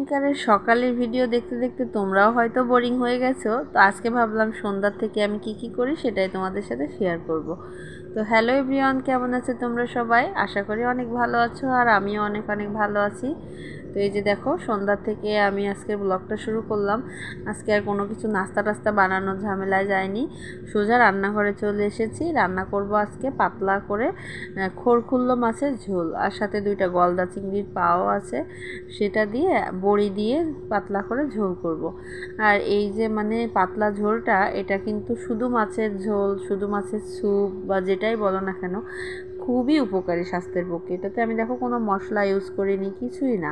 ইদানিংকারের সকালের ভিডিও দেখতে দেখতে তোমরাও হয়তো বোরিং হয়ে গেছো। তো আজকে ভাবলাম সন্ধ্যার থেকে আমি কি করি সেটাই তোমাদের সাথে শেয়ার করব। তো হ্যালো এভরিওয়ান, কেমন আছো তোমরা সবাই? আশা করি অনেক ভালো আছো, আর আমিও অনেক ভালো আছি। তো এই যে দেখো, সন্ধ্যার থেকে আমি আজকের ব্লগটা শুরু করলাম। আজকে আর কোনো কিছু নাস্তা টাস্তা বানানোর ঝামেলায় যায়নি, সোজা রান্নাঘরে চলে এসেছি। রান্না করব আজকে পাতলা করে খোরখুল্লো মাছের ঝোল, আর সাথে 2টা গলদা চিংড়ির পাও আছে, সেটা দিয়ে বড়ি দিয়ে পাতলা করে ঝোল করব। আর এই যে পাতলা ঝোলটা, এটা কিন্তু শুধু মাছের ঝোল, শুধু মাছের স্যুপ বা যেটাই বলো না কেন, খুবই উপকারী স্বাস্থ্যের পক্ষে। এটাতে আমি দেখো কোনো মশলা ইউজ করিনি, কিছুই না,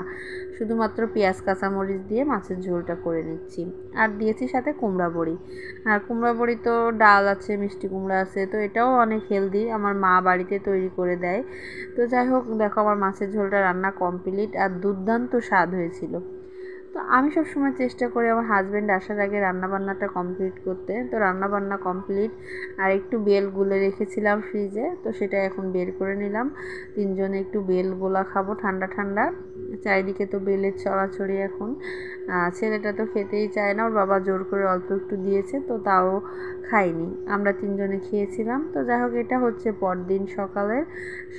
শুধুমাত্র পেঁয়াজ কাঁচামরিচ দিয়ে মাছের ঝোলটা করে নিচ্ছি। আর দিয়েছি সাথে কুমড়া বড়ি। আর কুমড়া বড়ি তো ডাল আছে, মিষ্টি কুমড়া আছে, তো এটাও অনেক হেলদি, আমার মা বাড়িতে তৈরি করে দেয়। তো যাই হোক, দেখো আমার মাছের ঝোলটা রান্না কমপ্লিট, আর দুর্দান্ত স্বাদ হয়েছিল। তো আমি সবসময় চেষ্টা করি আমার হাজব্যান্ড আসার আগে রান্নাবান্নাটা কমপ্লিট করতে। তো রান্নাবান্না কমপ্লিট, আর একটু বেল গুলে রেখেছিলাম ফ্রিজে, তো সেটা এখন বের করে নিলাম। তিনজনে একটু বেল গোলা খাবো ঠান্ডা ঠান্ডা। চারিদিকে তো বেলের ছড়াছড়ি এখন। ছেলেটা তো খেতেই চায় না, ওর বাবা জোর করে অল্প একটু দিয়েছে, তো তাও খাইনি, আমরা তিনজনে খেয়েছিলাম। তো যাই হোক, এটা হচ্ছে পরদিন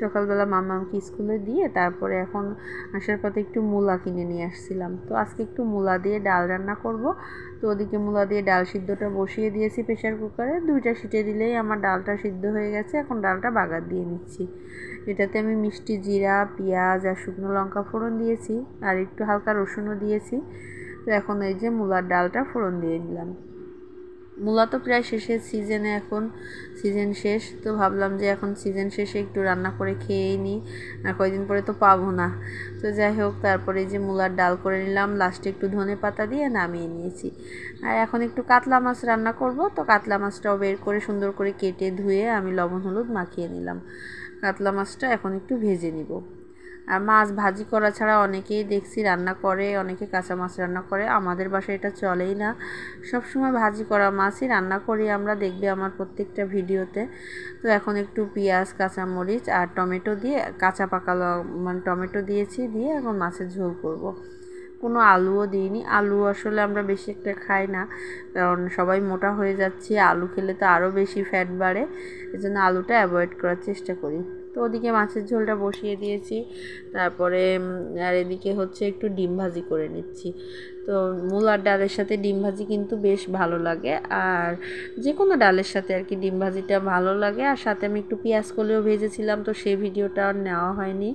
সকালবেলা মামাকে স্কুলে দিয়ে তারপরে এখন আসার পথে একটু মূলা কিনে নিয়ে আসছিলাম। তো আজকে একটু মূলা দিয়ে ডাল রান্না করব। তো ওদিকে মূলা দিয়ে ডাল সিদ্ধটা বসিয়ে দিয়েছি প্রেশার কুকারে, 2টা সিটি দিলেই আমার ডালটা সিদ্ধ হয়ে গেছে। এখন ডালটা বাগার দিয়ে নিচ্ছি। এটাতে আমি মিষ্টি জিরা, পেঁয়াজ আর শুকনো লঙ্কা ফোড়ন দিয়েছি, আর একটু হালকা রসুনও দিয়েছি। তো এখন এই যে মূলার ডালটা ফোড়ন দিয়ে দিলাম। মূলা তো প্রায় শেষের সিজনে, এখন সিজন শেষ, তো ভাবলাম যে এখন সিজন শেষে একটু রান্না করে খেয়েই নিই, আর কয়েকদিন পরে তো পাবো না। তো যাই হোক, তারপরে যে মূলার ডাল করে নিলাম, লাস্টে একটু ধনে পাতা দিয়ে নামিয়ে নিয়েছি। আর এখন একটু কাতলা মাছ রান্না করব। তো কাতলা মাছটাও বের করে সুন্দর করে কেটে ধুয়ে আমি লবণ হলুদ মাখিয়ে নিলাম। কাতলা মাছটা এখন একটু ভেজে নিব। আর মাছ ভাজি করা ছাড়া অনেকেই দেখছি রান্না করে, অনেকে কাঁচা মাছ রান্না করে, আমাদের বাসায় এটা চলেই না। সবসময় ভাজি করা মাছই রান্না করি আমরা, দেখবে আমার প্রত্যেকটা ভিডিওতে। তো এখন একটু পেঁয়াজ, কাঁচামরিচ আর টমেটো দিয়ে, কাঁচা পাকা টমেটো দিয়েছি, দিয়ে এখন মাছের ঝোল করব। কোনো আলুও দিইনি, আলু আসলে আমরা বেশি একটা খাই না, কারণ সবাই মোটা হয়ে যাচ্ছি, আলু খেলে তো আরও বেশি ফ্যাট বাড়ে, এজন্য আলুটা অ্যাভয়েড করার চেষ্টা করি। তো ওদিকে মাছের ঝোলটা বসিয়ে দিয়েছি, তারপরে আর এদিকে হচ্ছে একটু ডিম ভাজি করে নিচ্ছি। তো মূলার ডালের সাথে ডিম ভাজি কিন্তু বেশ ভালো লাগে, আর যে কোনো ডালের সাথে আর কি ডিম ভাজিটা ভালো লাগে। আর সাথে আমি একটু পেঁয়াজ কলিও ভেজেছিলাম, তো সেই ভিডিওটা আর নেওয়া হয়নি।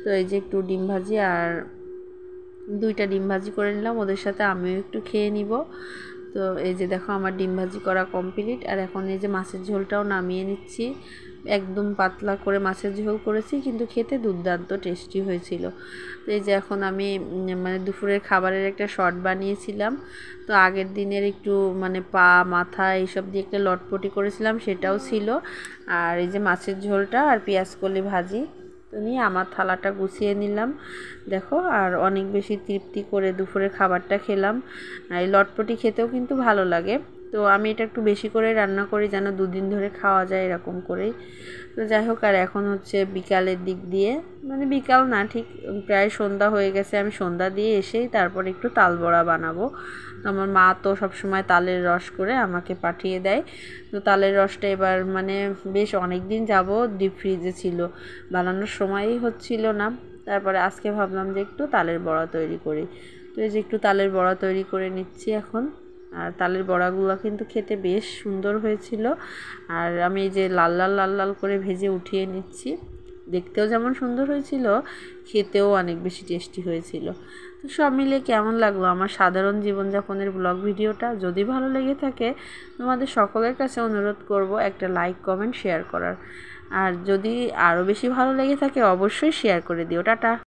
তো এই যে একটু ডিম ভাজি, আর 2টা ডিম ভাজি করে নিলাম, ওদের সাথে আমিও একটু খেয়ে নিব। তো এই যে দেখো, আমার ডিম ভাজি করা কমপ্লিট, আর এখন এই যে মাছের ঝোলটাও নামিয়ে নিচ্ছি। একদম পাতলা করে মাছের ঝোল করেছি, কিন্তু খেতে দুর্দান্ত টেস্টি হয়েছিল। তো এই যে এখন আমি দুপুরের খাবারের একটা শর্ট বানিয়েছিলাম। তো আগের দিনের একটু পা মাথা এইসব দিয়ে একটা লটপটি করেছিলাম, সেটাও ছিল। আর এই যে মাছের ঝোলটা আর পেঁয়াজ কলি ভাজি, তো নিয়ে আমার থালাটা গুছিয়ে নিলাম দেখো। আর অনেক বেশি তৃপ্তি করে দুপুরের খাবারটা খেলাম। আর এই লটপটি খেতেও কিন্তু ভালো লাগে, তো আমি এটা একটু বেশি করে রান্না করি যেন 2 দিন ধরে খাওয়া যায়, এরকম করেই। তো যাই হোক, আর এখন হচ্ছে বিকালের দিক দিয়ে, বিকাল না ঠিক, প্রায় সন্ধ্যা হয়ে গেছে। আমি সন্ধ্যা দিয়ে এসেই তারপর একটু তাল বড়া বানাবো। তো আমার মা তো সবসময় তালের রস করে আমাকে পাঠিয়ে দেয়। তো তালের রসটা এবার বেশ অনেক দিন যাবত ডিপ ফ্রিজে ছিল, বানানোর সময়ই হচ্ছিল না। তারপরে আজকে ভাবলাম যে একটু তালের বড়া তৈরি করি। তো এই যে একটু তালের বড়া তৈরি করে নিচ্ছি এখন। আর তালের বড়াগুলো কিন্তু খেতে বেশ সুন্দর হয়েছিল। আর আমি এই যে লাল লাল লাল লাল করে ভেজে উঠিয়ে নিচ্ছি, দেখতেও যেমন সুন্দর হয়েছিল, খেতেও অনেক বেশি টেস্টি হয়েছিল। তো সব মিলে কেমন লাগলো আমার সাধারণ জীবনযাপনের ব্লগ ভিডিওটা? যদি ভালো লেগে থাকে, তোমাদের সকলের কাছে অনুরোধ করব একটা লাইক, কমেন্ট, শেয়ার করার। আর যদি আরও বেশি ভালো লেগে থাকে, অবশ্যই শেয়ার করে দিও। টাটা।